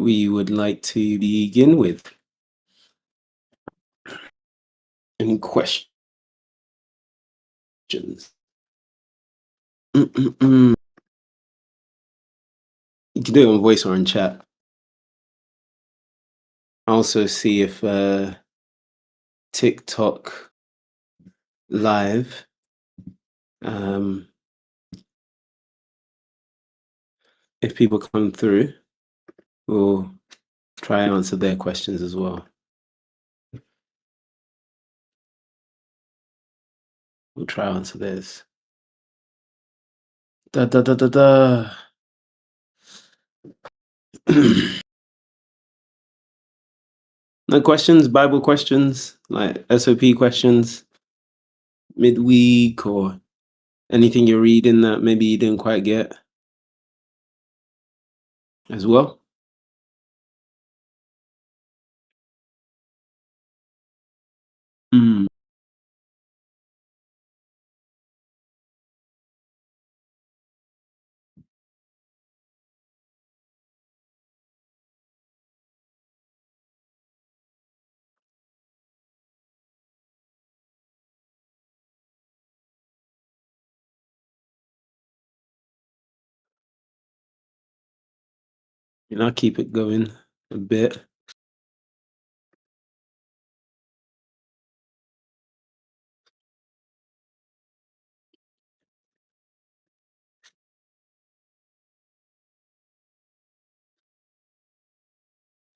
we would like to begin with. Any questions? Mm-mm-mm. You can do it on voice or in chat. Also see if TikTok live if people come through, we'll try and answer their questions as well. We'll try and answer theirs. Da da da da da. No questions, Bible questions, like SOP questions, midweek, or anything you're reading that maybe you didn't quite get as well. Mm. I'll keep it going a bit.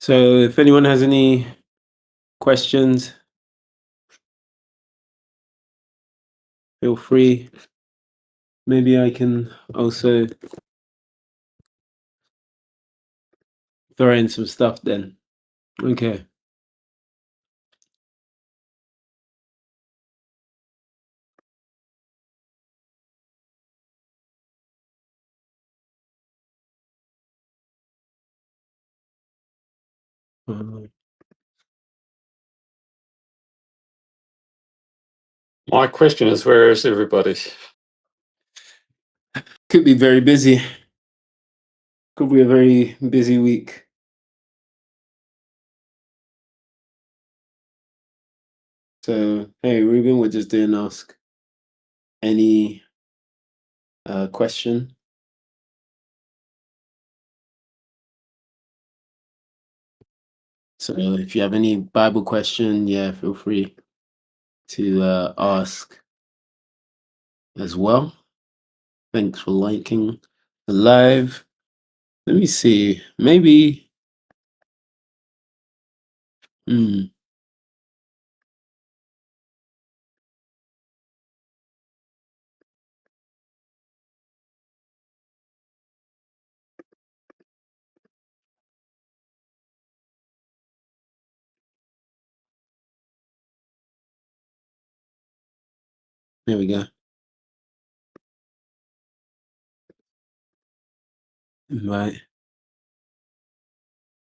So if anyone has any questions, feel free. Maybe I can also throw in some stuff then. Okay. My question is, where is everybody? Could be very busy. Could be a very busy week. So, hey, Ruben, we're just doing ask any question. So if you have any Bible question, yeah, feel free to ask as well. Thanks for liking the live. Let me see. Maybe. There we go. Right.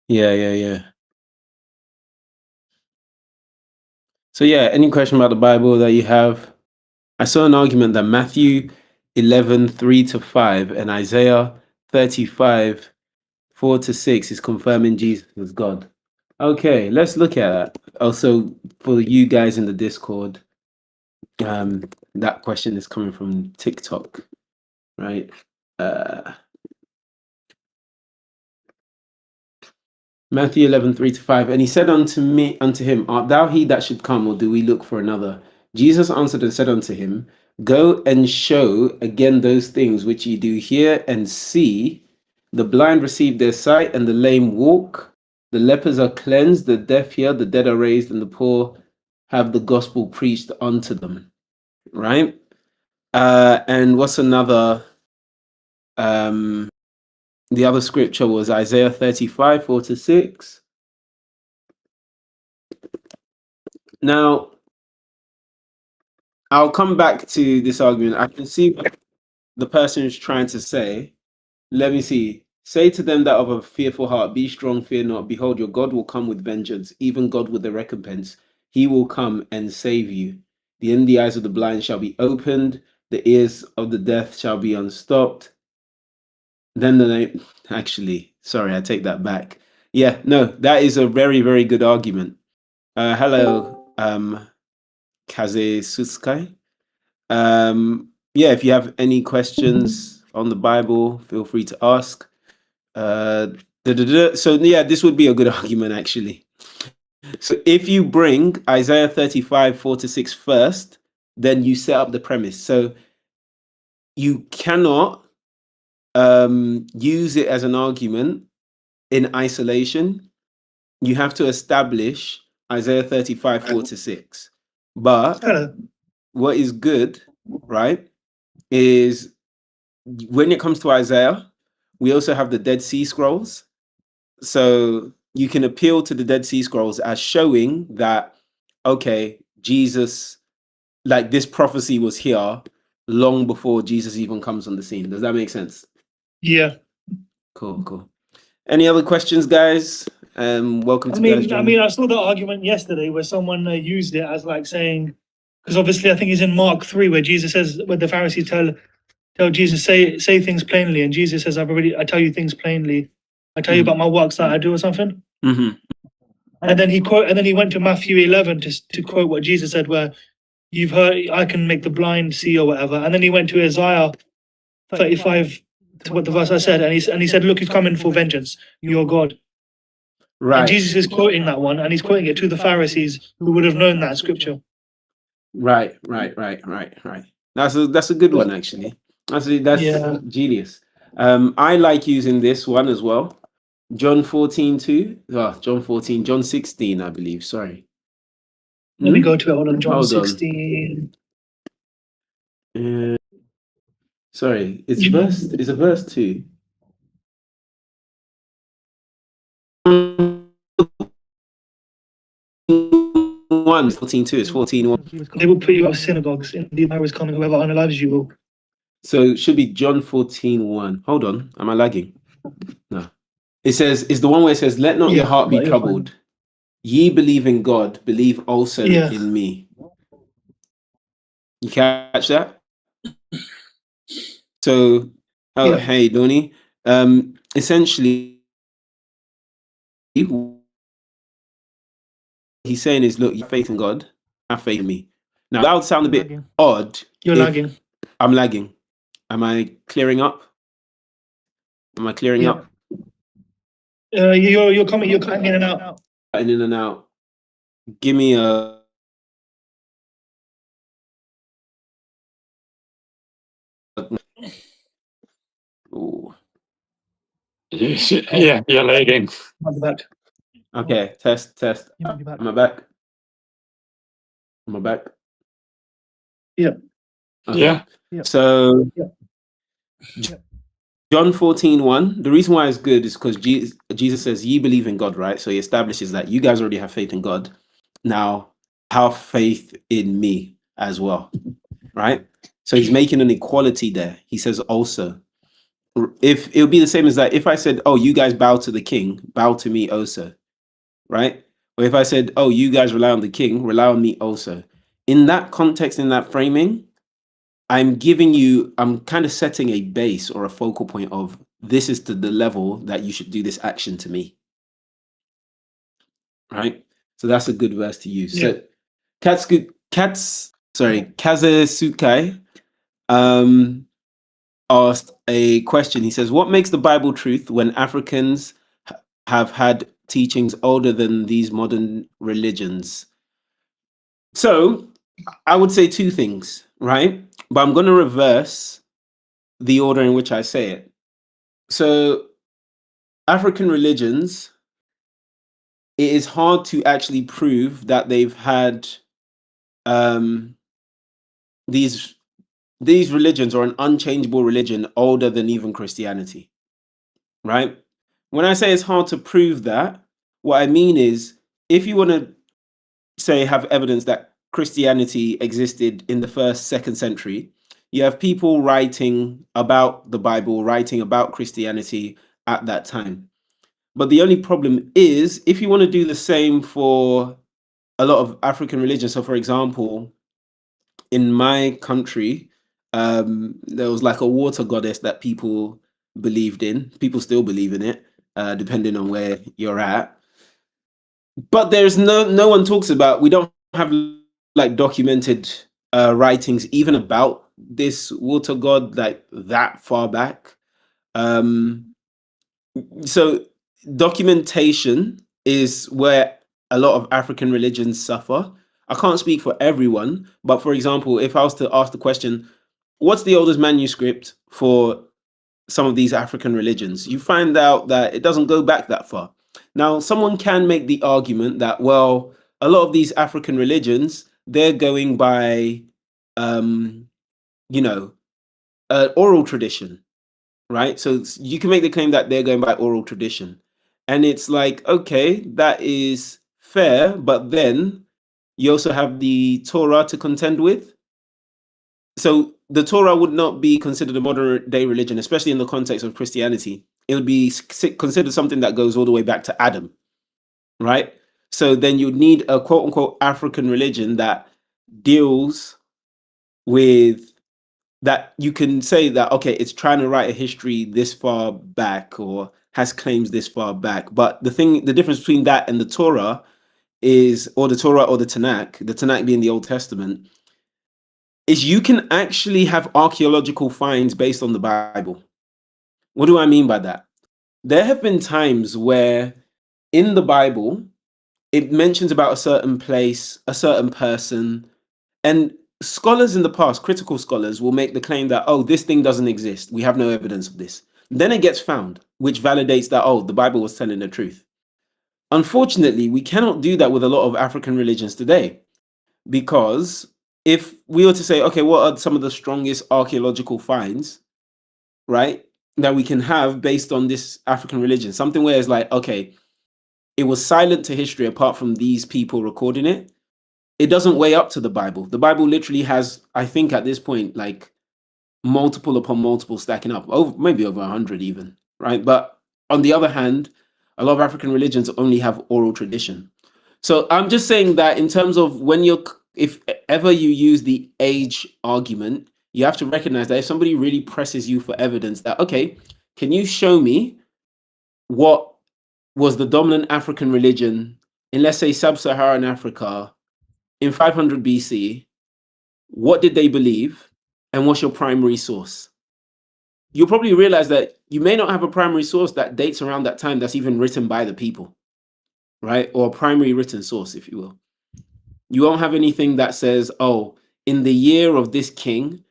Yeah. So yeah, any question about the Bible that you have? I saw an argument that Matthew 11:3-5 and Isaiah 35 4-6 is confirming Jesus as God. Okay, let's look at that. Also, for you guys in the Discord, that question is coming from TikTok, right? Matthew 11:3-5, and he said unto him, art thou he that should come, or do we look for another? Jesus answered and said unto him, go and show again those things which ye do hear and see. The blind receive their sight, and the lame walk. The lepers are cleansed, the deaf hear, the dead are raised, and the poor have the gospel preached unto them. Right? And what's another? The other scripture was Isaiah 35 4-6. Now, I'll come back to this argument. I can see what the person is trying to say. Let me see. Say to them that of a fearful heart, be strong, fear not. Behold, your God will come with vengeance, even God with the recompense. He will come and save you. The eyes of the blind shall be opened, the ears of the deaf shall be unstopped. Then actually, sorry, I take that back. Yeah, no, that is a very, very good argument. Hello, Kaze Suskai. Yeah, if you have any questions on the Bible, feel free to ask. So yeah, this would be a good argument actually. So if you bring Isaiah 35, 4-6 first, then you set up the premise. So you cannot use it as an argument in isolation. You have to establish Isaiah 35, 4-6. But what is good, right, is when it comes to Isaiah, we also have the Dead Sea Scrolls. So you can appeal to the Dead Sea Scrolls as showing that, okay, Jesus, like this prophecy was here long before Jesus even comes on the scene. Does that make sense? Yeah. Cool. Any other questions, guys? Welcome to guys. I mean, I saw the argument yesterday where someone used it as like saying, because obviously I think it's in Mark 3 where Jesus says, where the Pharisees tell Jesus, say things plainly, and Jesus says, I tell you things plainly. I tell you about my works that I do or something. Mm-hmm. And then he went to Matthew 11 to quote what Jesus said, where you've heard, I can make the blind see or whatever. And then he went to Isaiah 35 to what the verse I said, and he said, look, who's coming for vengeance, your God. Right. And Jesus is quoting that one, and he's quoting it to the Pharisees who would have known that scripture. Right. That's a good one actually. That's genius. I like using this one as well. John 14:2. John 16, I believe. Sorry. Let me go to it. Hold on, John 16. Sorry, it's a verse 2. One 14:2 is 14:1. They will put you out of synagogues. In the hour is coming, whoever unalives you will. So it should be John 14:1. Hold on, am I lagging? No. It says, it's the one where it says, let not your heart be troubled. Ye believe in God, believe also in me. You catch that? So, hey, Donnie. Essentially, he's saying is, look, you have faith in God, have faith in me. Now, that would sound a bit odd. You're lagging. I'm lagging. Am I clearing up? Up? You're coming. You're cutting in and out. In and out. Give me a. Ooh. Yeah, you're lagging. Okay, test. Am I back? Yeah. Okay. Yeah. So John 14:1. The reason why it's good is because Jesus says, ye believe in God, right? So he establishes that you guys already have faith in God. Now, have faith in me as well, right? So he's making an equality there. He says also, if it would be the same as that, if I said, oh, you guys bow to the king, bow to me also, right? Or if I said, oh, you guys rely on the king, rely on me also. In that context, in that framing, I'm kind of setting a base or a focal point of this is to the level that you should do this action to me. Right? So that's a good verse to use. Yeah. So Kazesukai asked a question. He says, what makes the Bible truth when Africans have had teachings older than these modern religions? So I would say two things, right? But I'm going to reverse the order in which I say it. So African religions, it is hard to actually prove that they've had these religions or an unchangeable religion older than even Christianity, right? When I say it's hard to prove that, what I mean is if you want to say have evidence that Christianity existed in the 1st, 2nd century, you have people writing about the Bible, writing about Christianity at that time. But the only problem is if you want to do the same for a lot of African religions. So, for example, in my country, there was like a water goddess that people believed in. People still believe in it. depending on where you're at. But there's no one talks about. We don't have like documented writings even about this water god like that far back. So documentation is where a lot of African religions suffer. I can't speak for everyone, but for example, if I was to ask the question, what's the oldest manuscript for some of these African religions? You find out that it doesn't go back that far. Now, someone can make the argument that, well, a lot of these African religions, they're going by, you know, oral tradition, right? So you can make the claim that they're going by oral tradition. And it's like, okay, that is fair, but then you also have the Torah to contend with. So the Torah would not be considered a modern day religion, especially in the context of Christianity. It would be considered something that goes all the way back to Adam, right? So then you'd need a quote unquote African religion that deals with that. You can say that, okay, it's trying to write a history this far back or has claims this far back. But the difference between that and the Torah is, or the Torah or the Tanakh being the Old Testament, is you can actually have archaeological finds based on the Bible. What do I mean by that? There have been times where in the Bible, it mentions about a certain place, a certain person, and scholars in the past, critical scholars, will make the claim that, oh, this thing doesn't exist. We have no evidence of this. Then it gets found, which validates that, oh, the Bible was telling the truth. Unfortunately, we cannot do that with a lot of African religions today, because if we were to say, okay, what are some of the strongest archaeological finds, right, that we can have based on this African religion? Something where it's like, okay, it was silent to history apart from these people recording it. It doesn't weigh up to the Bible. The Bible literally has, I think at this point, like multiple upon multiple stacking up, maybe over 100 even, right? But on the other hand, a lot of African religions only have oral tradition. So I'm just saying that in terms of if ever you use the age argument, you have to recognize that if somebody really presses you for evidence that, okay, can you show me what was the dominant African religion in, let's say, sub-Saharan Africa in 500 BC, what did they believe, and what's your primary source? You'll probably realize that you may not have a primary source that dates around that time that's even written by the people, right? Or a primary written source, if you will. You won't have anything that says, oh, in the year of this king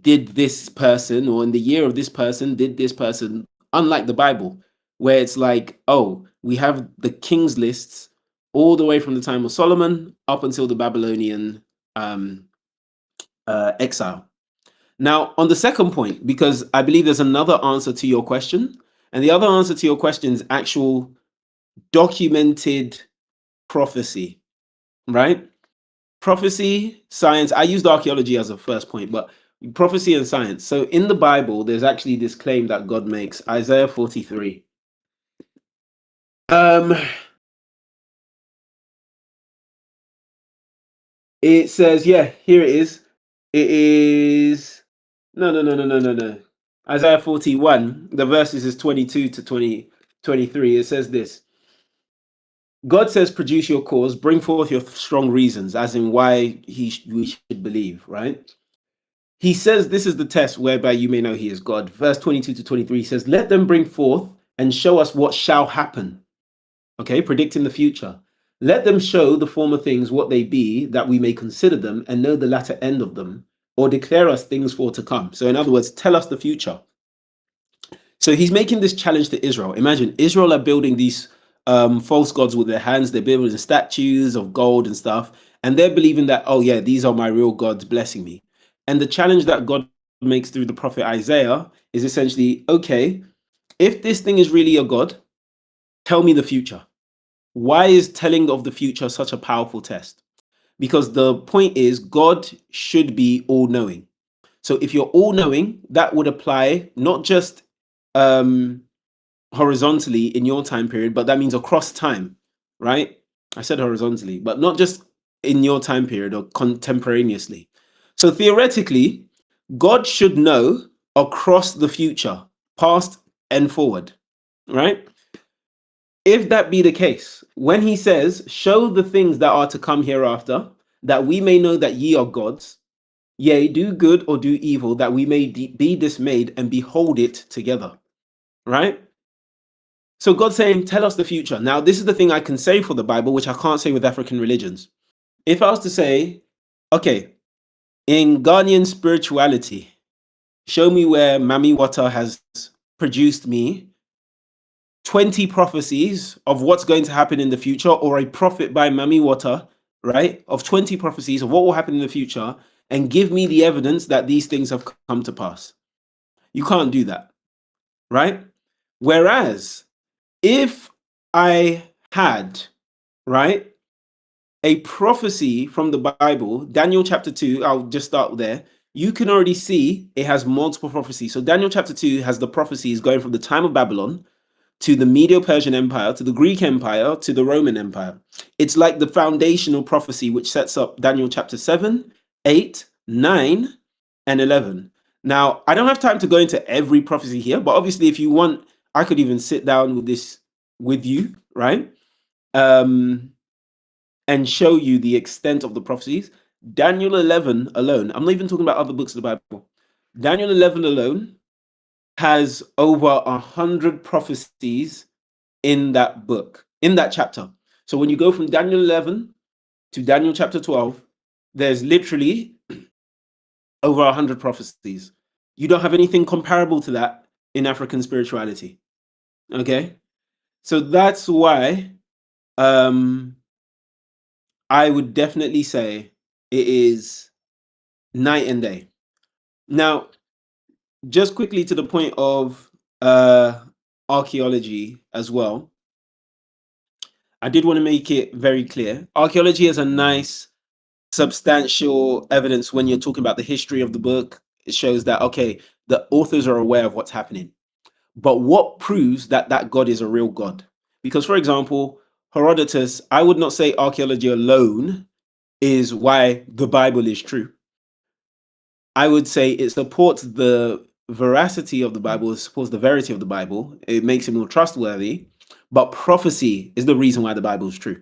did this person, or in the year of this person did this person, unlike the Bible, where it's like, oh, we have the king's lists all the way from the time of Solomon up until the Babylonian exile. Now, on the second point, because I believe there's another answer to your question, and the other answer to your question is actual documented prophecy, right? Prophecy, science. I used archaeology as a first point, but prophecy and science. So in the Bible, there's actually this claim that God makes, Isaiah 43. It says, yeah, here it is. It is no. Isaiah 41, the verses is 22 to 23. It says this. God says, produce your cause, bring forth your strong reasons, as in why we should believe, right? He says this is the test whereby you may know he is God. Verse 22 to 23 says, let them bring forth and show us what shall happen. Okay, predicting the future. Let them show the former things what they be, that we may consider them and know the latter end of them, or declare us things for to come. So in other words, tell us the future. So he's making this challenge to Israel. Imagine Israel are building these false gods with their hands. They're building statues of gold and stuff. And they're believing that, oh yeah, these are my real gods blessing me. And the challenge that God makes through the prophet Isaiah is essentially, okay, if this thing is really a god, tell me the future. Why is telling of the future such a powerful test? Because the point is God should be all-knowing. So if you're all-knowing, that would apply not just horizontally in your time period, but that means across time, right? I said horizontally, but not just in your time period or contemporaneously. So theoretically, God should know across the future, past and forward, right? if that be the case, when he says, show the things that are to come hereafter, that we may know that ye are gods, yea, do good or do evil, that we may be dismayed and behold it together. Right? So God's saying, tell us the future. Now, this is the thing I can say for the Bible, which I can't say with African religions. If I was to say, okay, in Ghanaian spirituality, show me where Mami Wata has produced me 20 prophecies of what's going to happen in the future, or a prophet by Mami Wata, right, of 20 prophecies of what will happen in the future, and give me the evidence that these things have come to pass. You can't do that, right? Whereas if I had, right, a prophecy from the Bible, Daniel chapter 2, I'll just start there. You can already see it has multiple prophecies. So Daniel chapter 2 has the prophecies going from the time of Babylon to the Medo-Persian Empire, to the Greek Empire, to the Roman Empire. It's like the foundational prophecy which sets up Daniel chapter 7, 8, 9, and 11. Now, I don't have time to go into every prophecy here, but obviously if you want, I could even sit down with this with you, right? And show you the extent of the prophecies. Daniel 11 alone, I'm not even talking about other books of the Bible. Daniel 11 alone has over 100 prophecies in that book, in that chapter. So when you go from Daniel 11 to Daniel chapter 12, there's literally over 100 prophecies. You don't have anything comparable to that in African spirituality. Okay? So that's why I would definitely say it is night and day. Now, just quickly to the point of archaeology as well, I did want to make it very clear. Archaeology is a nice, substantial evidence when you're talking about the history of the book. It shows that, okay, the authors are aware of what's happening. But what proves that that God is a real God? Because, for example, Herodotus, I would not say archaeology alone is why the Bible is true. I would say it supports the veracity of the Bible, it supports the verity of the Bible, it makes it more trustworthy, but prophecy is the reason why the Bible is true,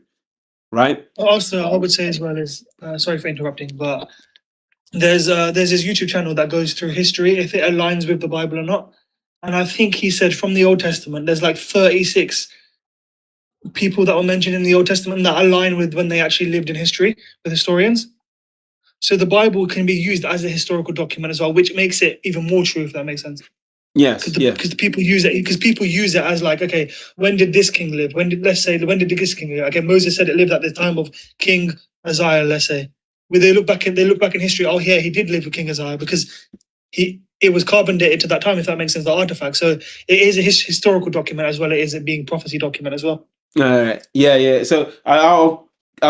right? Also, I would say as well is sorry for interrupting, but there's this YouTube channel that goes through history if it aligns with the Bible or not. And I think he said from the Old Testament, there's like 36 people that were mentioned in the Old Testament that align with when they actually lived in history with historians. So the Bible can be used as a historical document as well, which makes it even more true, if that makes sense. Yes, Because the people use it. Because people use it as like, okay, when did this king live? When did this king live? Okay, Moses said it lived at the time of King Uzziah. Let's say, where they look back in history. Oh, yeah, he did live with King Uzziah because it was carbon dated to that time. If that makes sense, the artifact. So it is a historical document as well. It is it being prophecy document as well. Yeah. So I'll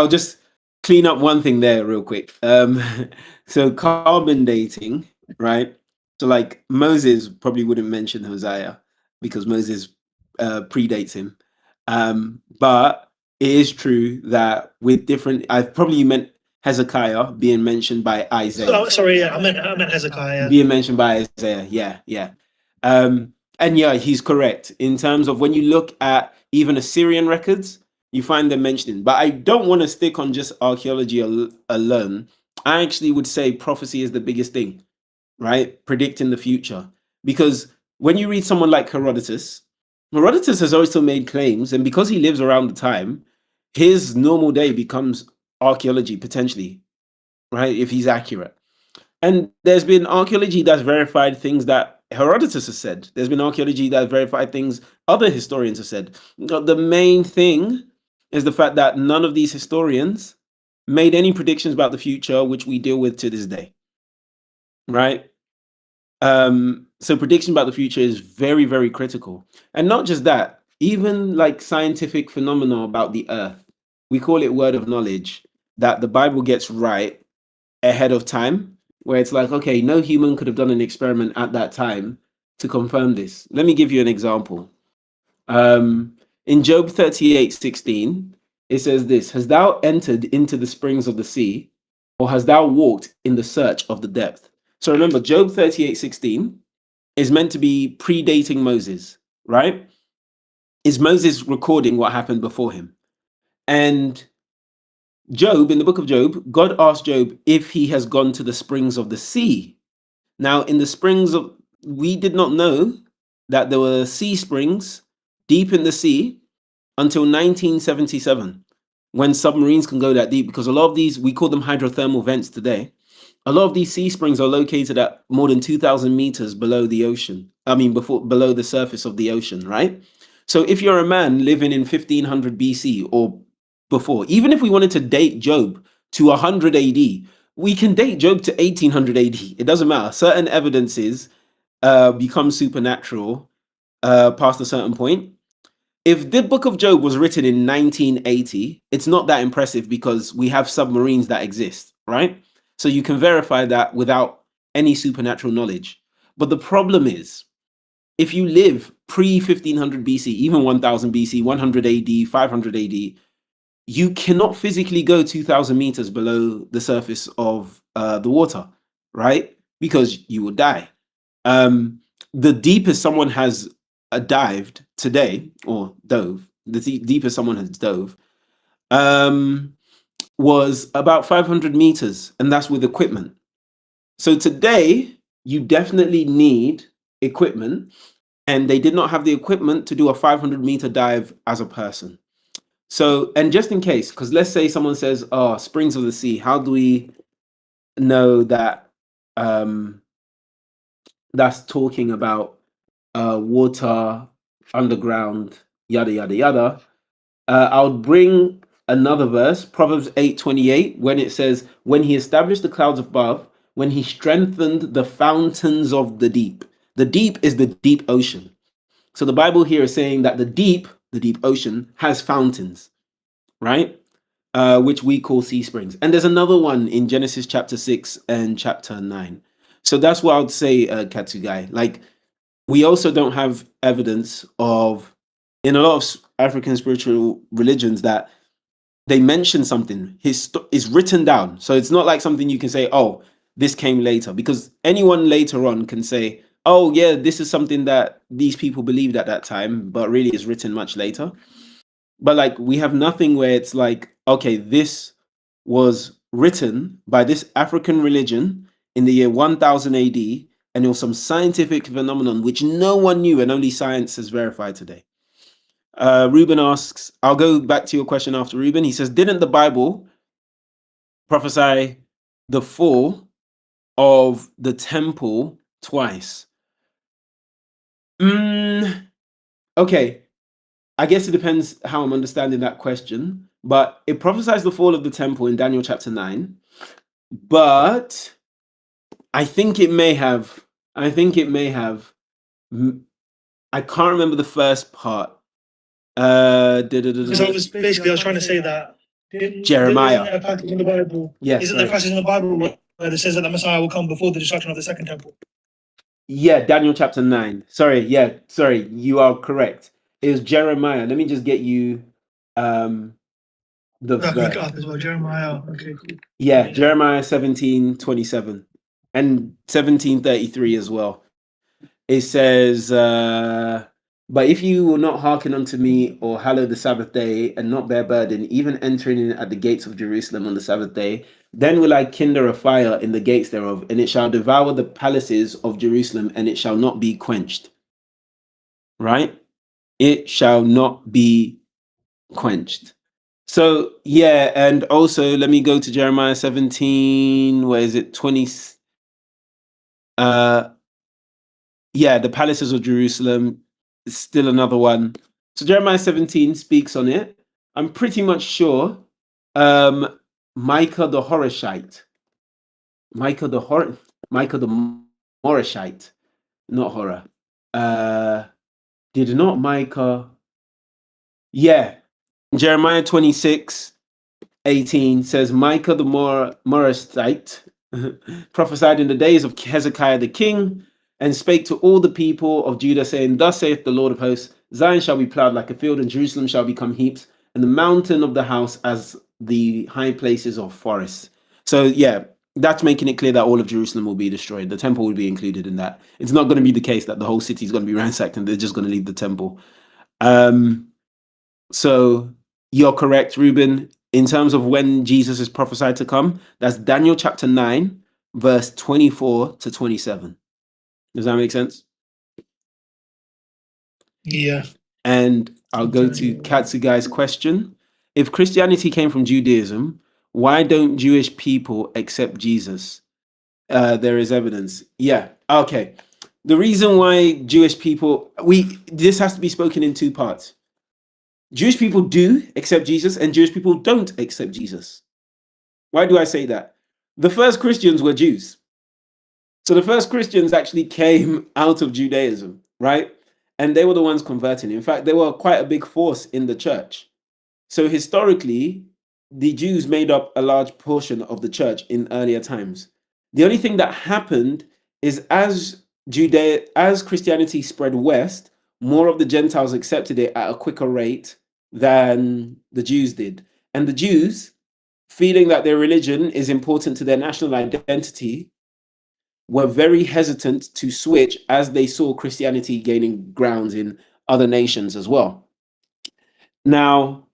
just clean up one thing there real quick. So carbon dating, right? So like Moses probably wouldn't mention Hosea because Moses predates him. But it is true that with different, I probably meant Hezekiah being mentioned by Isaiah. Oh, sorry, yeah, I meant Hezekiah. Being mentioned by Isaiah, yeah. And yeah, he's correct in terms of when you look at even Assyrian records, you find them mentioning. But I don't want to stick on just archaeology alone. I actually would say prophecy is the biggest thing, right? Predicting the future. Because when you read someone like Herodotus has also made claims, and because he lives around the time, his normal day becomes archaeology potentially, right? If he's accurate. And there's been archaeology that's verified things that Herodotus has said. There's been archaeology that verified things other historians have said. The main thing is the fact that none of these historians made any predictions about the future, which we deal with to this day. Right? So prediction about the future is very, very critical. And not just that, even like scientific phenomena about the earth, we call it word of knowledge, that the Bible gets right ahead of time, where it's like, okay, no human could have done an experiment at that time to confirm this. Let me give you an example. In Job 38:16, it says this: Has thou entered into the springs of the sea, or hast thou walked in the search of the depth? So remember, Job 38:16 is meant to be predating Moses, right? is Moses recording what happened before him. And Job, in the book of Job, God asked Job if he has gone to the springs of the sea. Now, in the springs of, we did not know that there were sea springs deep in the sea until 1977, when submarines can go that deep, because a lot of these, we call them hydrothermal vents today. A lot of these sea springs are located at more than 2,000 meters below the ocean. I mean, below the surface of the ocean, right? So if you're a man living in 1500 BC or before, even if we wanted to date Job to 100 AD, we can date Job to 1800 AD. It doesn't matter. Certain evidences become supernatural past a certain point. If the book of Job was written in 1980, it's not that impressive because we have submarines that exist, right? So you can verify that without any supernatural knowledge. But the problem is, if you live pre 1500 BC, even 1000 BC, 100 AD, 500 AD, you cannot physically go 2000 meters below the surface of the water, right? Because you will die. The deepest someone has dived today, or dove, the deepest someone has dove, was about 500 meters, and that's with equipment. So today, you definitely need equipment, and they did not have the equipment to do a 500-meter dive as a person. So, and just in case, because let's say someone says, "Oh, springs of the sea," how do we know that that's talking about water underground, yada yada yada? I'll bring another verse, Proverbs 8:28, when it says, "When he established the clouds above, when he strengthened the fountains of the deep." The deep is the deep ocean. So the Bible here is saying that the deep ocean, has fountains, right? Which we call sea springs. And there's another one in Genesis chapter 6 and chapter 9. So that's what I would say, Katsugai. Like, we also don't have evidence of, in a lot of African spiritual religions, that they mention something is written down. So it's not like something you can say, "Oh, this came later," because anyone later on can say, "Oh yeah, this is something that these people believed at that time," but really is written much later. But like, we have nothing where it's like, okay, this was written by this African religion in the year 1000 AD, and it was some scientific phenomenon which no one knew and only science has verified today. Ruben asks, I'll go back to your question after Ruben. He says, didn't the Bible prophesy the fall of the temple twice? Okay, I guess it depends how I'm understanding that question, but it prophesies the fall of the temple in Daniel chapter 9, but I think it may have, I can't remember the first part. Because I was trying to say that Jeremiah. Isn't there a passage in the Bible? Yes. Isn't there a passage in the Bible where it says that the Messiah will come before the destruction of the second temple? Yeah, Daniel chapter 9. Sorry, you are correct. It was Jeremiah. Let me just get you the Look verse. it up as well. Jeremiah. Okay, cool. Yeah, Jeremiah 17:27 and 17:33 as well. It says, but if you will not hearken unto me or hallow the Sabbath day and not bear burden, even entering in at the gates of Jerusalem on the Sabbath day, then will I kindle a fire in the gates thereof, and it shall devour the palaces of Jerusalem, and it shall not be quenched. Right? It shall not be quenched. So, yeah, and also let me go to Jeremiah 17, where is it? 20. Yeah, the palaces of Jerusalem is still another one. So Jeremiah 17 speaks on it. I'm pretty much sure Micah the Horashite, Micah the Morashite, not horror. Did not Micah? Yeah, Jeremiah 26:18 says, Micah the Morashite prophesied in the days of Hezekiah the king, and spake to all the people of Judah, saying, thus saith the Lord of hosts, Zion shall be plowed like a field, and Jerusalem shall become heaps, and the mountain of the house as the high places of forests. So yeah, that's making it clear that all of Jerusalem will be destroyed. The temple will be included in that. It's not going to be the case that the whole city is going to be ransacked and they're just going to leave the temple. So you're correct, Reuben. In terms of when Jesus is prophesied to come, that's Daniel chapter 9, verse 24 to 27. Does that make sense? Yeah. And I'll go to Katsugai's question. If Christianity came from Judaism, why don't Jewish people accept Jesus? There is evidence. Yeah. Okay. The reason why Jewish people, this has to be spoken in two parts. Jewish people do accept Jesus and Jewish people don't accept Jesus. Why do I say that? The first Christians were Jews. So the first Christians actually came out of Judaism, right? And they were the ones converting. In fact, they were quite a big force in the church. So historically, the Jews made up a large portion of the church in earlier times. The only thing that happened is as Christianity spread west, more of the Gentiles accepted it at a quicker rate than the Jews did. And the Jews, feeling that their religion is important to their national identity, were very hesitant to switch as they saw Christianity gaining grounds in other nations as well. Now,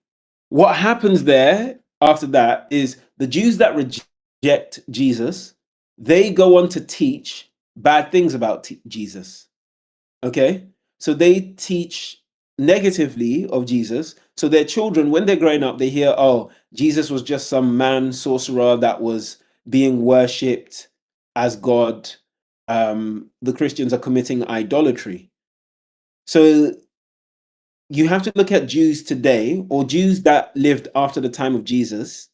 what happens there after that is the Jews that reject Jesus, they go on to teach bad things about Jesus. Okay? So they teach negatively of Jesus. So their children, when they're growing up, they hear, oh, Jesus was just some man sorcerer that was being worshipped as God. The Christians are committing idolatry. So you have to look at Jews today, or Jews that lived after the time of Jesus,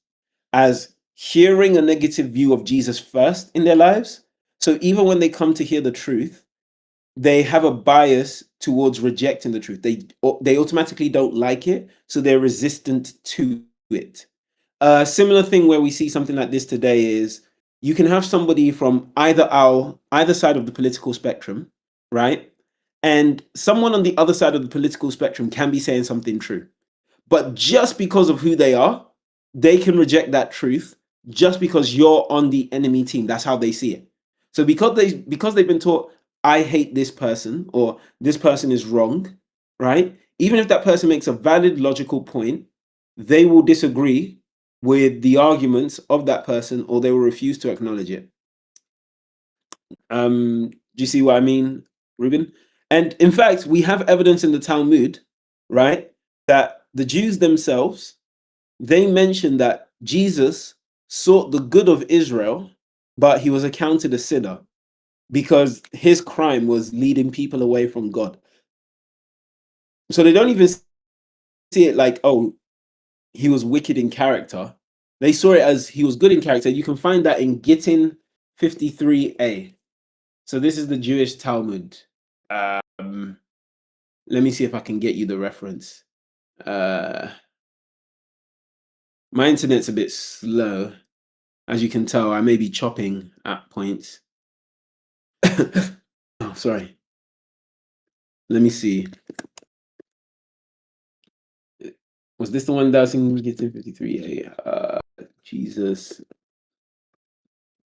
as hearing a negative view of Jesus first in their lives. So even when they come to hear the truth, they have a bias towards rejecting the truth. They automatically don't like it, so they're resistant to it. A similar thing where we see something like this today is you can have somebody from either side of the political spectrum, right? And someone on the other side of the political spectrum can be saying something true. But just because of who they are, they can reject that truth just because you're on the enemy team. That's how they see it. So because they've been taught, I hate this person or this person is wrong, right? Even if that person makes a valid logical point, they will disagree with the arguments of that person or they will refuse to acknowledge it. Do you see what I mean, Ruben? And in fact, we have evidence in the Talmud, right, that the Jews themselves, they mention that Jesus sought the good of Israel, but he was accounted a sinner because his crime was leading people away from God. So they don't even see it like, oh, he was wicked in character. They saw it as he was good in character. You can find that in Gittin 53a. So this is the Jewish Talmud. Let me see if I can get you the reference. My internet's a bit slow. As you can tell, I may be chopping at points. Oh, sorry. Let me see. Was this the one that was in Gittin 53a? Jesus.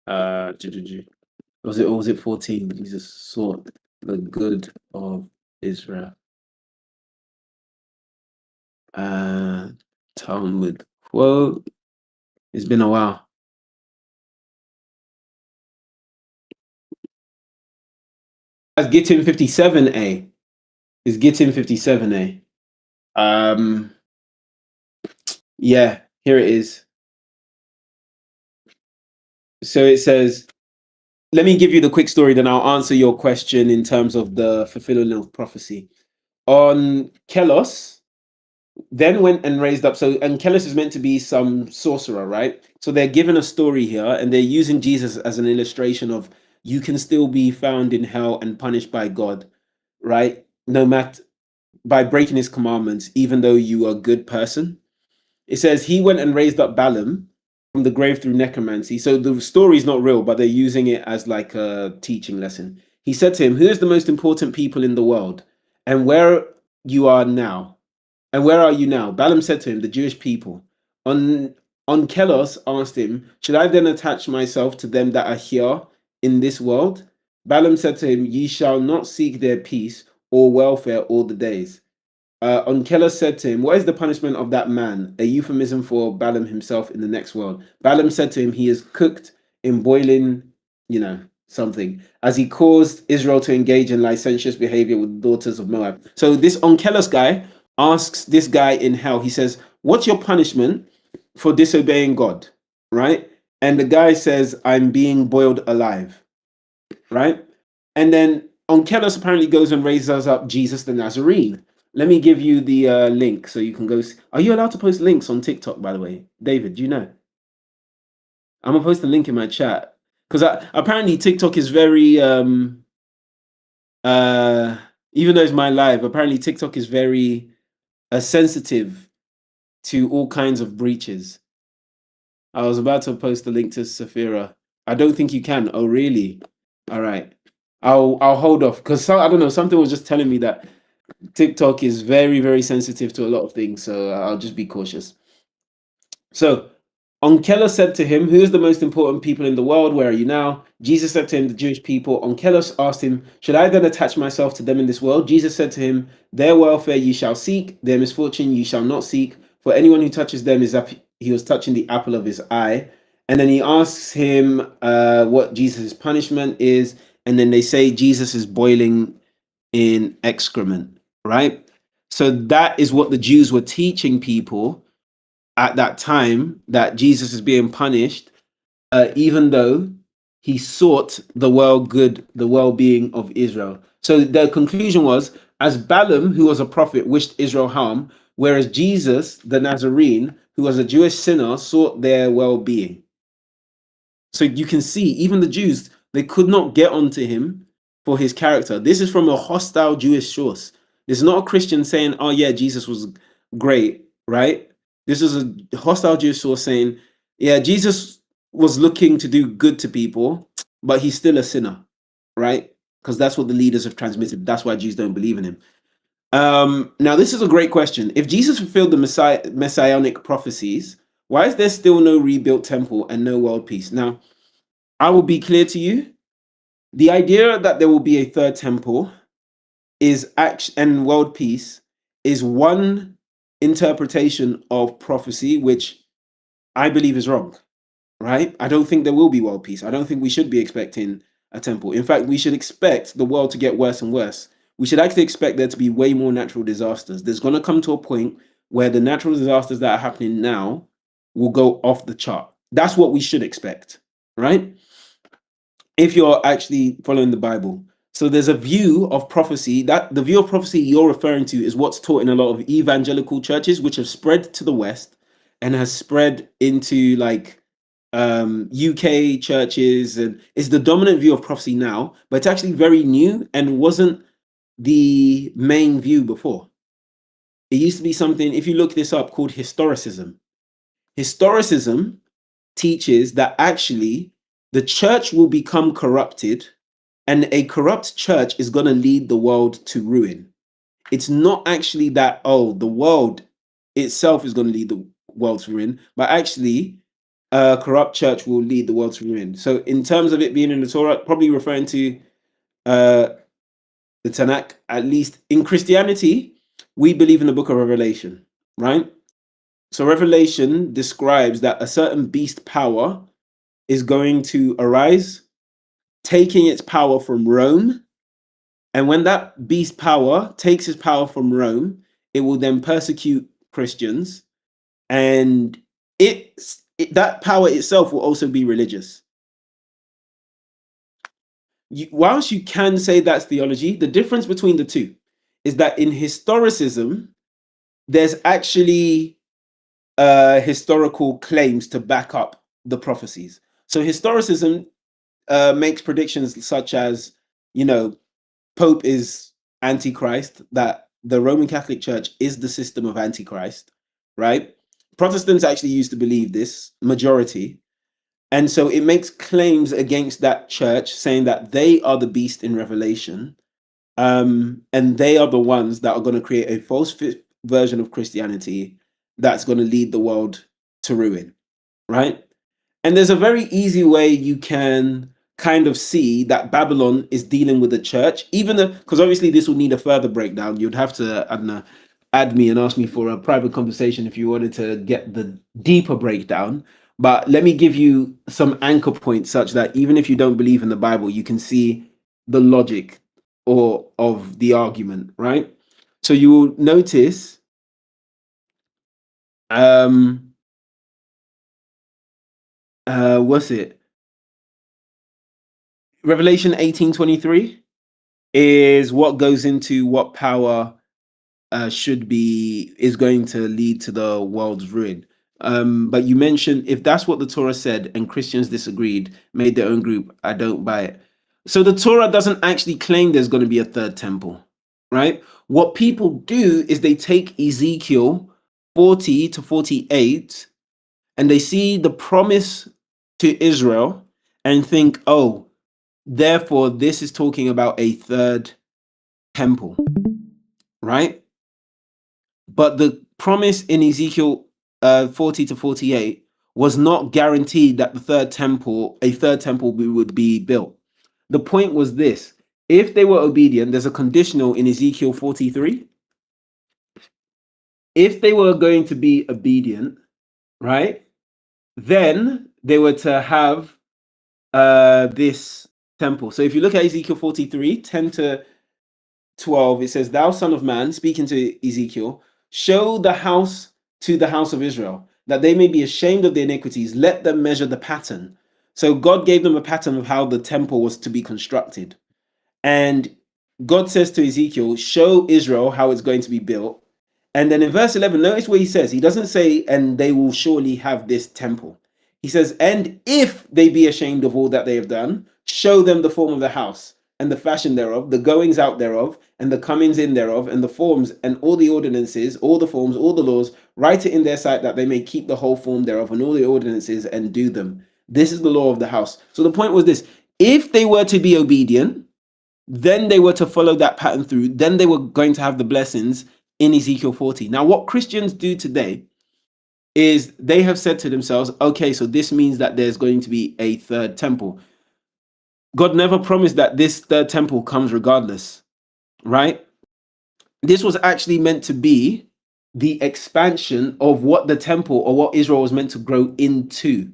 Was it 14? Jesus sought the good of Israel. Talmud quote. It's been a while. That's Gittin 57a. It's Gittin 57a. Yeah, here it is. So it says, let me give you the quick story, then I'll answer your question in terms of the fulfilling of prophecy. On Kelos, then went and raised up. So, and Kelos is meant to be some sorcerer, right? So they're given a story here and they're using Jesus as an illustration of you can still be found in hell and punished by God, right? No matter by breaking his commandments, even though you are a good person. It says he went and raised up Balaam from the grave through necromancy. So the story is not real, but they're using it as like a teaching lesson. He said to him, who is the most important people in the world? And where you are now? And where are you now? Balaam said to him, the Jewish people. On Kelos asked him, should I then attach myself to them that are here in this world? Balaam said to him, ye shall not seek their peace or welfare all the days. Onkela said to him, "What is the punishment of that man?" A euphemism for Balaam himself in the next world. Balaam said to him, "He is cooked in boiling, something, as he caused Israel to engage in licentious behavior with daughters of Moab." So this Onkelos guy asks this guy in hell, he says, "What's your punishment for disobeying God?" Right? And the guy says, "I'm being boiled alive." Right? And then Onkelos apparently goes and raises up Jesus the Nazarene. Let me give you the link so you can go. Are you allowed to post links on TikTok, by the way? David, do you know? I'm going to post the link in my chat. Because apparently TikTok is very, even though it's my live, apparently TikTok is very sensitive to all kinds of breaches. I was about to post the link to Safira. I don't think you can. Oh, really? All right. I'll hold off because I don't know. Something was just telling me that TikTok is very, very sensitive to a lot of things. So I'll just be cautious. So Onkela said to him, "Who is the most important people in the world? Where are you now?" Jesus said to him, "The Jewish people." Onkelos asked him, "Should I then attach myself to them in this world?" Jesus said to him, "Their welfare you shall seek, their misfortune you shall not seek. For anyone who touches them he was touching the apple of his eye." And then he asks him what Jesus' punishment is. And then they say Jesus is boiling in excrement, right? So that is what the Jews were teaching people at that time, that Jesus is being punished, even though he sought the well-being of Israel. So the conclusion was, as Balaam, who was a prophet, wished Israel harm, whereas Jesus, the Nazarene, who was a Jewish sinner, sought their well-being. So you can see, even the Jews, they could not get onto him for his character. This is from a hostile Jewish source. This is not a Christian saying, "Oh yeah, Jesus was great," right? This is a hostile Jewish source saying, "Yeah, Jesus was looking to do good to people, but he's still a sinner," right? Because that's what the leaders have transmitted. That's why Jews don't believe in him. Now, this is a great question. If Jesus fulfilled the messianic prophecies, why is there still no rebuilt temple and no world peace? Now, I will be clear to you. The idea that there will be a third temple and world peace is one interpretation of prophecy, which I believe is wrong, right? I don't think there will be world peace. I don't think we should be expecting a temple. In fact, we should expect the world to get worse and worse. We should actually expect there to be way more natural disasters. There's going to come to a point where the natural disasters that are happening now will go off the chart. That's what we should expect, right? If you're actually following the Bible. So there's a view of prophecy, that the view of prophecy you're referring to is what's taught in a lot of evangelical churches, which have spread to the West and has spread into like UK churches, and is the dominant view of prophecy now, but it's actually very new and wasn't the main view before. It used to be something, if you look this up, called historicism. Historicism teaches that actually the church will become corrupted, and a corrupt church is going to lead the world to ruin. It's not actually that, the world itself is going to lead the world to ruin, but actually a corrupt church will lead the world to ruin. So in terms of it being in the Torah, probably referring to the Tanakh, at least in Christianity, we believe in the book of Revelation, right? So Revelation describes that a certain beast power is going to arise, taking its power from Rome. And when that beast power takes its power from Rome, it will then persecute Christians. And that power itself will also be religious. Whilst you can say that's theology, the difference between the two is that in historicism, there's actually historical claims to back up the prophecies. So historicism makes predictions such as, Pope is Antichrist, that the Roman Catholic Church is the system of Antichrist, right? Protestants actually used to believe this, majority. And so it makes claims against that church, saying that they are the beast in Revelation, and they are the ones that are going to create a false version of Christianity that's going to lead the world to ruin, right? And there's a very easy way you can kind of see that Babylon is dealing with the church, even though, because obviously this will need a further breakdown. You'd have to, I don't know, add me and ask me for a private conversation if you wanted to get the deeper breakdown. But let me give you some anchor points such that even if you don't believe in the Bible, you can see the logic or of the argument, right? So you will notice what's it? Revelation 18:23 is what goes into what power is going to lead to the world's ruin. But you mentioned if that's what the Torah said and Christians disagreed, made their own group, I don't buy it. So the Torah doesn't actually claim there's going to be a third temple, right? What people do is they take Ezekiel 40 to 48 and they see the promise to Israel and think, oh, therefore this is talking about a third temple, right? But the promise in Ezekiel 40 to 48 was not guaranteed that a third temple would be built. The point was this: if they were obedient, there's a conditional in Ezekiel 43. If they were going to be obedient, right, then they were to have this temple. So if you look at Ezekiel 43, 10 to 12, it says, "Thou son of man," speaking to Ezekiel, "show the house to the house of Israel, that they may be ashamed of their iniquities. Let them measure the pattern." So God gave them a pattern of how the temple was to be constructed. And God says to Ezekiel, show Israel how it's going to be built. And then in verse 11, notice what he says. He doesn't say, and they will surely have this temple. He says, and if they be ashamed of all that they have done, show them the form of the house and the fashion thereof, the goings out thereof, and the comings in thereof, and the forms and all the ordinances, all the forms, all the laws, write it in their sight that they may keep the whole form thereof and all the ordinances and do them. This is the law of the house. So the point was this: if they were to be obedient, then they were to follow that pattern through, then they were going to have the blessings in Ezekiel 40. Now, what Christians do today is they have said to themselves, okay, so this means that there's going to be a third temple. God never promised that this third temple comes regardless, right? This was actually meant to be the expansion of what the temple or what Israel was meant to grow into.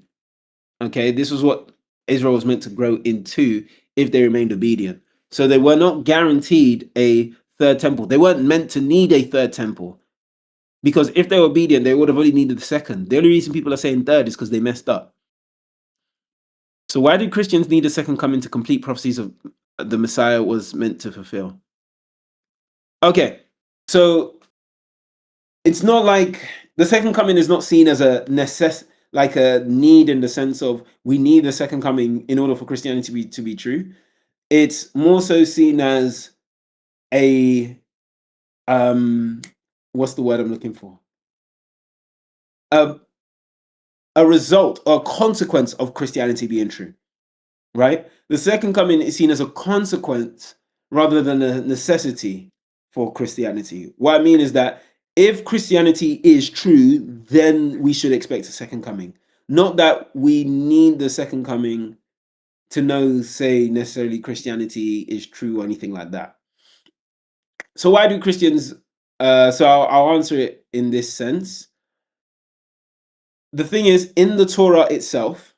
Okay, this was what Israel was meant to grow into if they remained obedient. So they were not guaranteed a third temple. They weren't meant to need a third temple, because if they were obedient, they would have only needed the second. The only reason people are saying third is because they messed up. So why do Christians need a second coming to complete prophecies of the Messiah was meant to fulfill? Okay, so it's not like the second coming is not seen as a like a need in the sense of we need the second coming in order for Christianity to be true. It's more so seen as a what's the word I'm looking for? A result or consequence of Christianity being true, right? The second coming is seen as a consequence rather than a necessity for Christianity. What I mean is that if Christianity is true, then we should expect a second coming. Not that we need the second coming to know, say, necessarily Christianity is true or anything like that. So why do Christians, so I'll answer it in this sense. The thing is, in the Torah itself,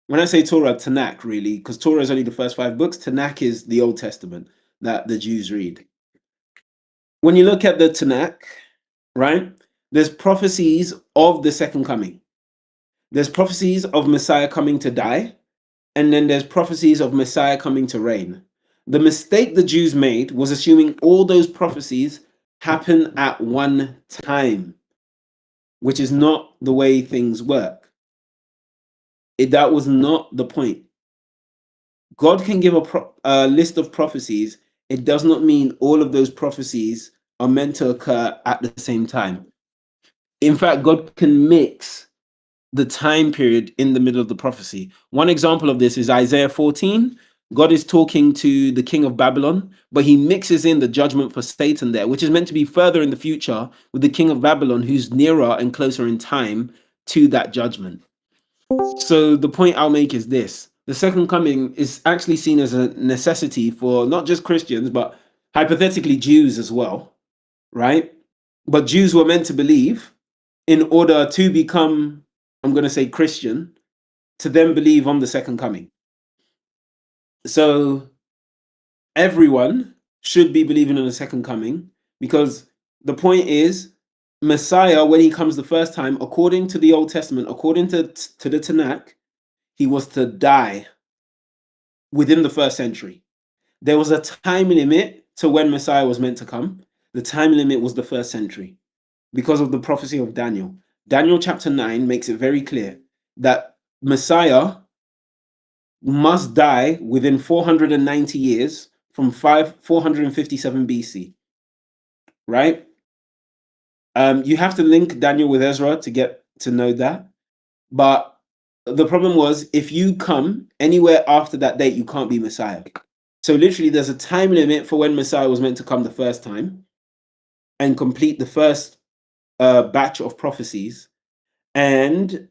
when I say Torah, Tanakh really, because Torah is only the first 5 books, Tanakh is the Old Testament that the Jews read. When you look at the Tanakh, right, there's prophecies of the second coming. There's prophecies of Messiah coming to die, and then there's prophecies of Messiah coming to reign. The mistake the Jews made was assuming all those prophecies happen at one time, which is not the way things work. That was not the point. God can give a list of prophecies. It does not mean all of those prophecies are meant to occur at the same time. In fact, God can mix the time period in the middle of the prophecy. One example of this is Isaiah 14. God is talking to the king of Babylon, but he mixes in the judgment for Satan there, which is meant to be further in the future with the king of Babylon, who's nearer and closer in time to that judgment. So the point I'll make is this: the second coming is actually seen as a necessity for not just Christians, but hypothetically Jews as well, right? but Jews were meant to believe in order to become, I'm going to say, Christian, to then believe on the second coming. So everyone should be believing in the second coming, because the point is, Messiah, when he comes the first time, according to the Old Testament, according to the Tanakh, he was to die within the first century. There was a time limit to when Messiah was meant to come. The time limit was the first century because of the prophecy of Daniel. Daniel chapter 9 makes it very clear that Messiah must die within 490 years from 457 BC, right? You have to link Daniel with Ezra to get to know that. But the problem was, if you come anywhere after that date, you can't be Messiah. So literally, there's a time limit for when Messiah was meant to come the first time and complete the first batch of prophecies. And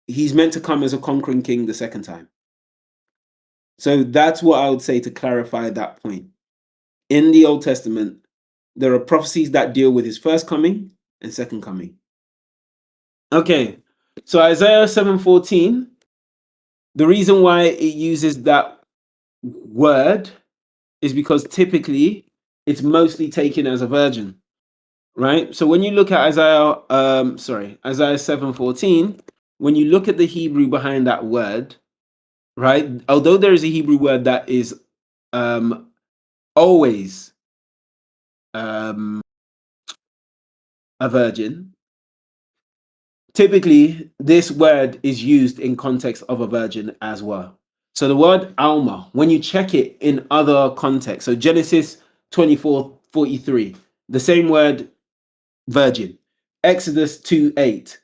he's meant to come as a conquering king the second time. So that's what I would say to clarify that point. In the Old Testament, there are prophecies that deal with his first coming and second coming. Okay, so Isaiah 7:14, the reason why it uses that word is because typically it's mostly taken as a virgin, right? So when you look at Isaiah 7:14, when you look at the Hebrew behind that word, right? Although there is a Hebrew word that is always a virgin, typically this word is used in context of a virgin as well. So the word Alma, when you check it in other contexts, so Genesis 24:43, the same word virgin. Exodus 2:8,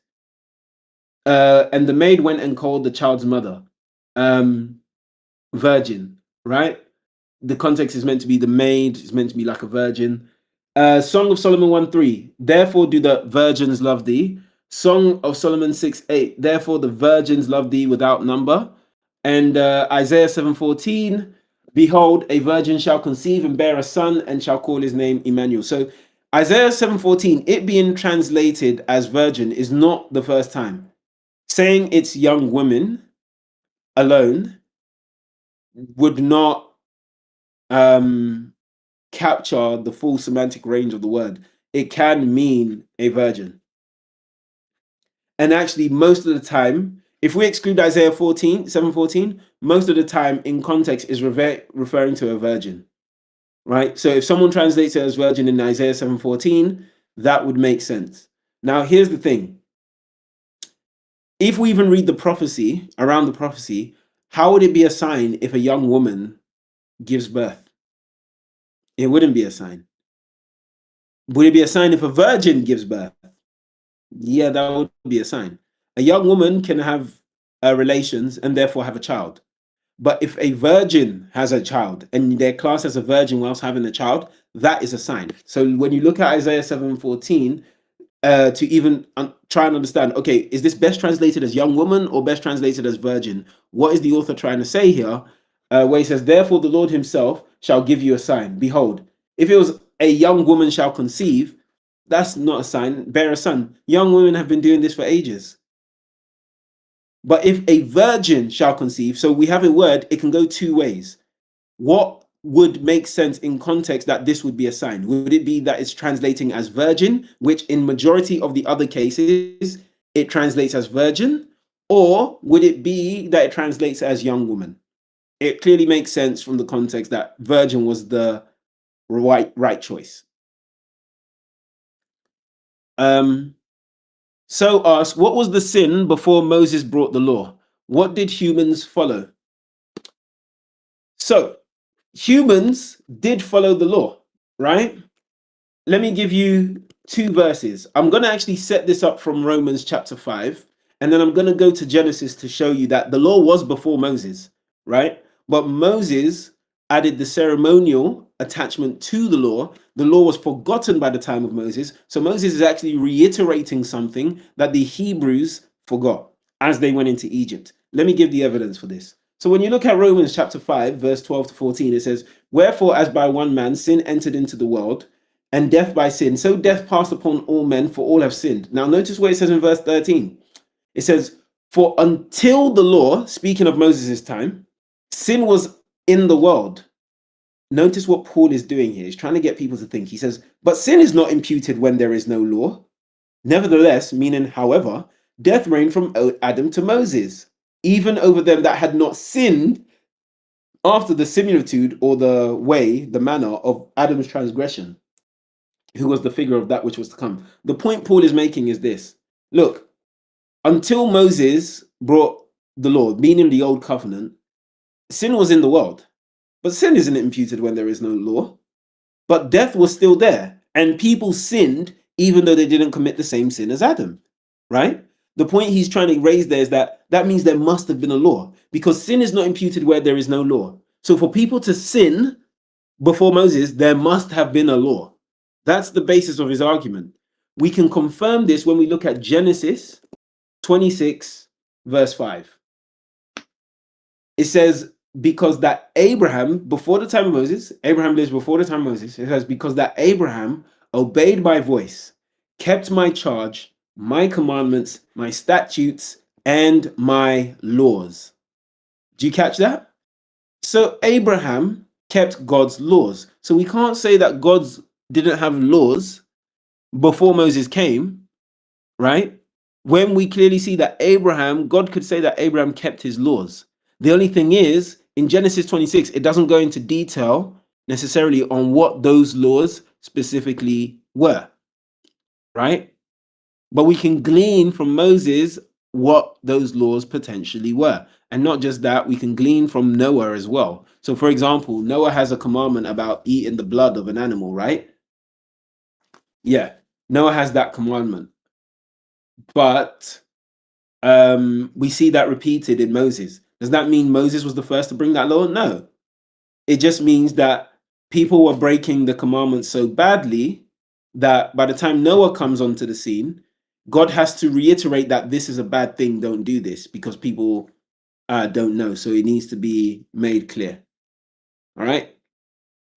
and the maid went and called the child's mother virgin, right? The context is meant to be the maid, is meant to be like a virgin. Song of Solomon 1:3, therefore do the virgins love thee. Song of Solomon 6:8, therefore the virgins love thee without number. And Isaiah 7:14, behold, a virgin shall conceive and bear a son and shall call his name Emmanuel. So Isaiah 7:14, it being translated as virgin is not the first time. Saying it's young women alone would not capture the full semantic range of the word. It can mean a virgin. And actually, most of the time, if we exclude Isaiah 7:14, most of the time in context is referring to a virgin, right? So if someone translates it as virgin in Isaiah 7:14, that would make sense. Now, here's the thing. If we even read the prophecy, around the prophecy, how would it be a sign if a young woman gives birth? It wouldn't be a sign. Would it be a sign if a virgin gives birth? Yeah, that would be a sign. A young woman can have relations and therefore have a child. But if a virgin has a child and they're classed as a virgin whilst having a child, that is a sign. So when you look at Isaiah 7:14, to even try and understand, okay, is this best translated as young woman or best translated as virgin? What is the author trying to say here? Where he says, therefore the Lord himself shall give you a sign. Behold, if it was a young woman shall conceive, that's not a sign, bear a son. Young women have been doing this for ages. But if a virgin shall conceive, so we have a word, it can go two ways. What would make sense in context that this would be a sign? Would it be that it's translating as virgin, which in majority of the other cases, it translates as virgin? Or would it be that it translates as young woman? It clearly makes sense from the context that virgin was the right choice. So ask, what was the sin before Moses brought the law? What did humans follow? So humans did follow the law, right? Let me give you two verses. I'm going to actually set this up from Romans chapter 5, and then I'm going to go to Genesis to show you that the law was before Moses, right? But Moses added the ceremonial attachment to the law. The law was forgotten by the time of Moses. So Moses is actually reiterating something that the Hebrews forgot as they went into Egypt. Let me give the evidence for this. So when you look at Romans chapter 5, verse 12 to 14, it says, wherefore, as by one man sin entered into the world, and death by sin. So death passed upon all men, for all have sinned. Now notice what it says in verse 13. It says, for until the law, speaking of Moses' time, sin was in the world. Notice what Paul is doing here. He's trying to get people to think. He says, but sin is not imputed when there is no law. Nevertheless, meaning, however, death reigned from Adam to Moses, even over them that had not sinned, after the similitude or the way, the manner of Adam's transgression, who was the figure of that which was to come. The point Paul is making is this. Look, until Moses brought the law, meaning the old covenant, sin was in the world. But sin isn't imputed when there is no law. But death was still there. And people sinned even though they didn't commit the same sin as Adam, right? The point he's trying to raise there is that means there must have been a law, because sin is not imputed where there is no law. So for people to sin before Moses, there must have been a law. That's the basis of his argument. We can confirm this when we look at Genesis 26, verse 5. It says, because that Abraham, before the time of Moses, Abraham lives before the time of Moses, it says, because that Abraham obeyed my voice, kept my charge, my commandments, my statutes, and my laws. Do you catch that? So Abraham kept God's laws. So we can't say that God didn't have laws before Moses came, right? When we clearly see that God could say that Abraham kept his laws. The only thing is, in Genesis 26, it doesn't go into detail necessarily on what those laws specifically were, right? But we can glean from Moses what those laws potentially were. And not just that, we can glean from Noah as well. So for example, Noah has a commandment about eating the blood of an animal, right? Yeah, Noah has that commandment. But we see that repeated in Moses. Does that mean Moses was the first to bring that law? No. It just means that people were breaking the commandments so badly that by the time Noah comes onto the scene, God has to reiterate that this is a bad thing, don't do this, because people don't know. So it needs to be made clear. All right?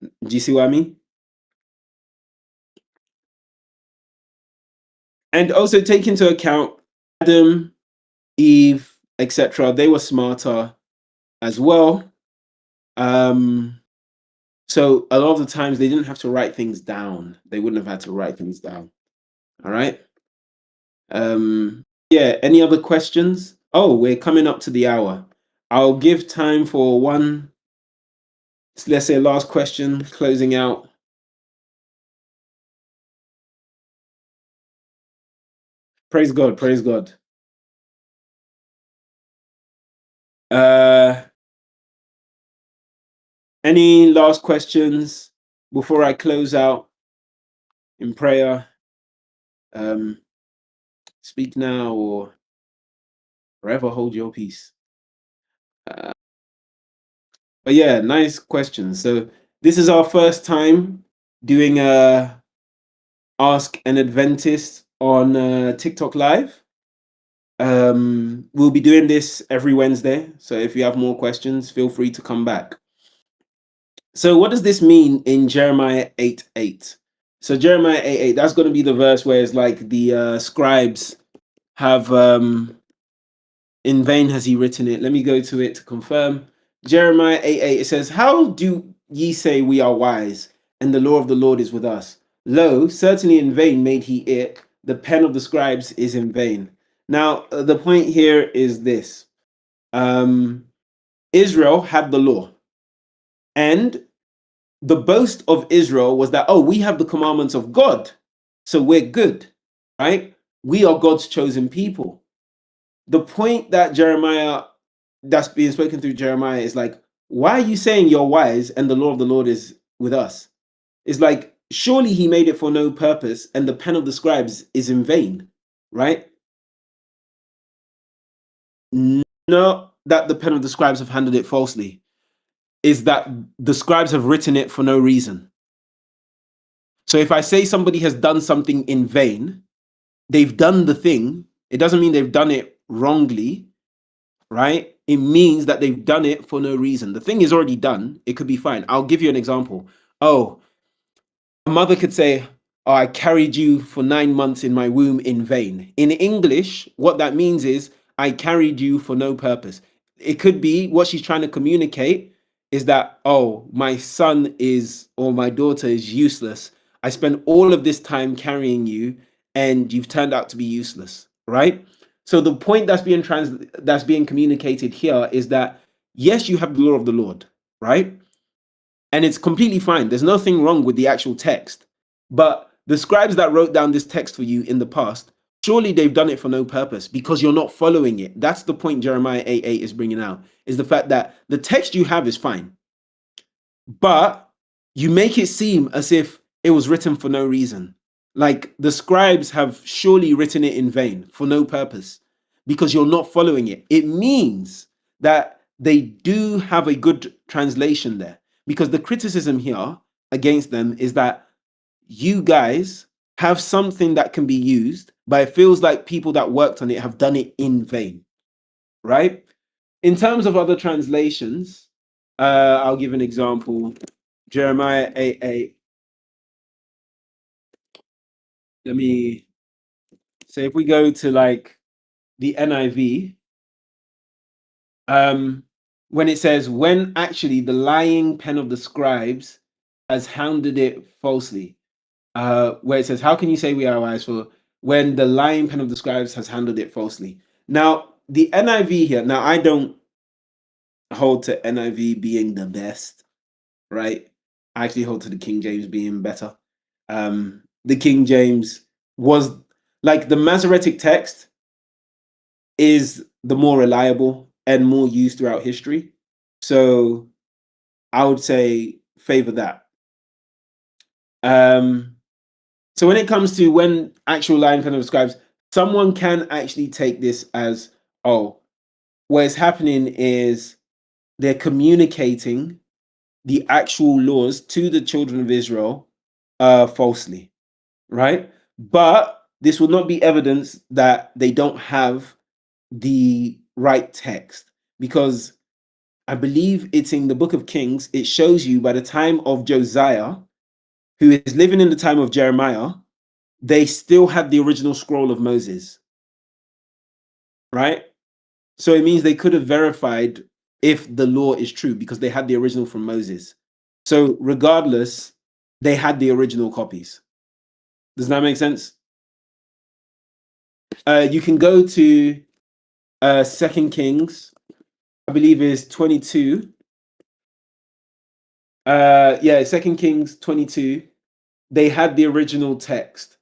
Do you see what I mean? And also take into account Adam, Eve, etc. They were smarter as well. So a lot of the times they didn't have to write things down. They wouldn't have had to write things down. All right. Yeah. Any other questions? Oh, we're coming up to the hour. I'll give time for one, let's say, last question, closing out. Praise God. Praise God. Any last questions before I close out in prayer? Speak now or forever hold your peace. But yeah, nice question. So this is our first time doing a Ask an Adventist on TikTok Live. We'll be doing this every Wednesday. So if you have more questions, feel free to come back. So what does this mean in Jeremiah 8:8? So Jeremiah 8:8, that's going to be the verse where it's like the scribes have, in vain has he written it. Let me go to it to confirm. Jeremiah 8:8, it says, how do ye say we are wise, and the law of the Lord is with us? Lo, certainly in vain made he it. The pen of the scribes is in vain. Now, the point here is this. Israel had the law. And the boast of Israel was that, oh, we have the commandments of God, so we're good, right? We are God's chosen people. The point that that's being spoken through Jeremiah is like, why are you saying you're wise and the law of the Lord is with us? It's like, surely he made it for no purpose and the pen of the scribes is in vain, right? Not that the pen of the scribes have handled it falsely, is that the scribes have written it for no reason. So if I say somebody has done something in vain, they've done the thing, it doesn't mean they've done it wrongly, right? It means that they've done it for no reason. The thing is already done. It could be fine. I'll give you an example. Oh, a mother could say, oh, I carried you for 9 months in my womb in vain. In English, what that means is, I carried you for no purpose. It could be what she's trying to communicate is that, oh, my son is, or my daughter is useless. I spent all of this time carrying you and you've turned out to be useless, right? So the point that's being communicated here is that, yes, you have the law of the Lord, right? And it's completely fine. There's nothing wrong with the actual text. But the scribes that wrote down this text for you in the past, surely they've done it for no purpose because you're not following it. That's the point Jeremiah 8:8 is bringing out, is the fact that the text you have is fine, but you make it seem as if it was written for no reason. Like the scribes have surely written it in vain for no purpose because you're not following it. It means that they do have a good translation there, because the criticism here against them is that you guys have something that can be used, but it feels like people that worked on it have done it in vain, right? In terms of other translations, I'll give an example. Jeremiah 8:8. Let me say, if we go to like the NIV, when it says, when actually the lying pen of the scribes has hounded it falsely, where it says, how can you say we are wise, for when the lying pen of the scribes has handled it falsely? Now, the NIV here, now I don't hold to NIV being the best, right? I actually hold to the King James being better. The King James was like the Masoretic text is the more reliable and more used throughout history. So I would say favor that. So when it comes to when actual lying kind of describes, someone can actually take this as, oh, what is happening is they're communicating the actual laws to the children of Israel falsely, right? But this will not be evidence that they don't have the right text, because I believe it's in the book of Kings. It shows you by the time of Josiah, who is living in the time of Jeremiah, they still had the original scroll of Moses, right? So it means they could have verified if the law is true because they had the original from Moses. So regardless, they had the original copies. Does that make sense? You can go to 2 Kings, I believe is 22. Yeah, 2 Kings 22. They had the original text.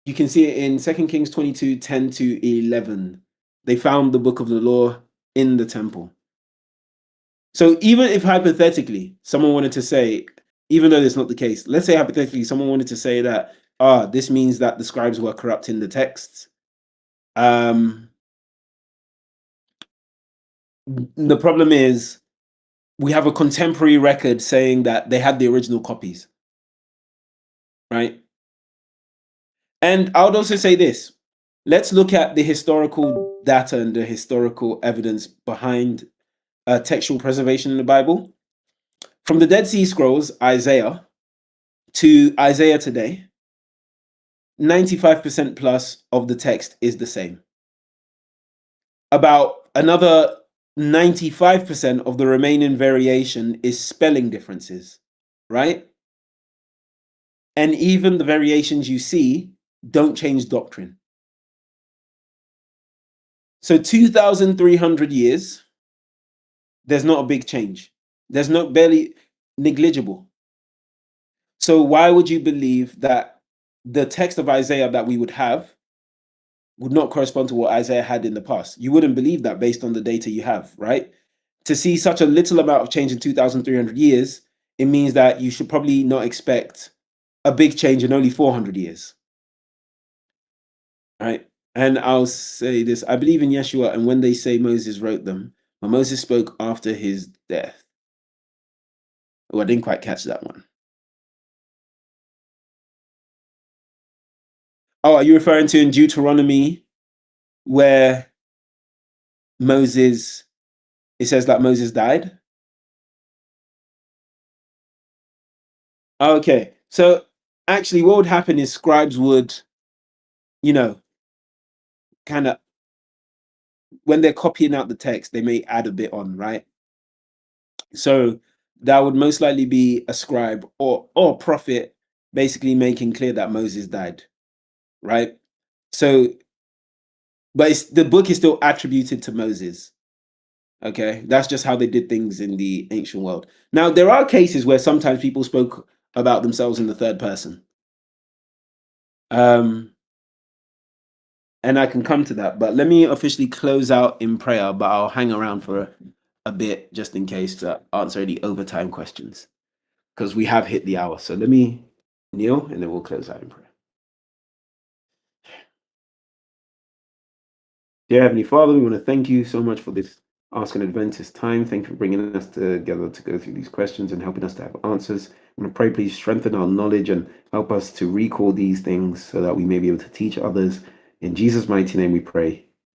You can see it in 2 Kings 22, 10 to 11. They found the book of the law in the temple. So even if hypothetically someone wanted to say, even though that's not the case, let's say hypothetically someone wanted to say that, this means that the scribes were corrupting the texts. The problem is we have a contemporary record saying that they had the original copies, right? And I would also say this. Let's look at the historical data and the historical evidence behind textual preservation in the Bible. From the Dead Sea Scrolls, Isaiah, to Isaiah today, 95% plus of the text is the same. About another 95% of the remaining variation is spelling differences, right? And even the variations you see don't change doctrine. So 2,300 years, there's not a big change. There's no barely negligible. So why would you believe that the text of Isaiah that we would have would not correspond to what Isaiah had in the past? You wouldn't believe that based on the data you have, right? To see such a little amount of change in 2,300 years, it means that you should probably not expect a big change in only 400 years, right? And I'll say this, I believe in Yeshua, and when they say Moses wrote them, but Moses spoke after his death. Oh, I didn't quite catch that one. Oh, are you referring to in Deuteronomy where Moses, it says that Moses died? Okay, so actually what would happen is scribes would, kind of, when they're copying out the text, they may add a bit on, right? So that would most likely be a scribe or prophet basically making clear that Moses died, right? So, but the book is still attributed to Moses. Okay, that's just how they did things in the ancient world. Now, there are cases where sometimes people spoke about themselves in the third person. And I can come to that, but let me officially close out in prayer, but I'll hang around for a bit just in case to answer any overtime questions, because we have hit the hour. So let me kneel and then we'll close out in prayer. Dear Heavenly Father, we want to thank you so much for this Ask an Adventist time. Thank you for bringing us together to go through these questions and helping us to have answers. I want to pray, please strengthen our knowledge and help us to recall these things so that we may be able to teach others. In Jesus' mighty name we pray.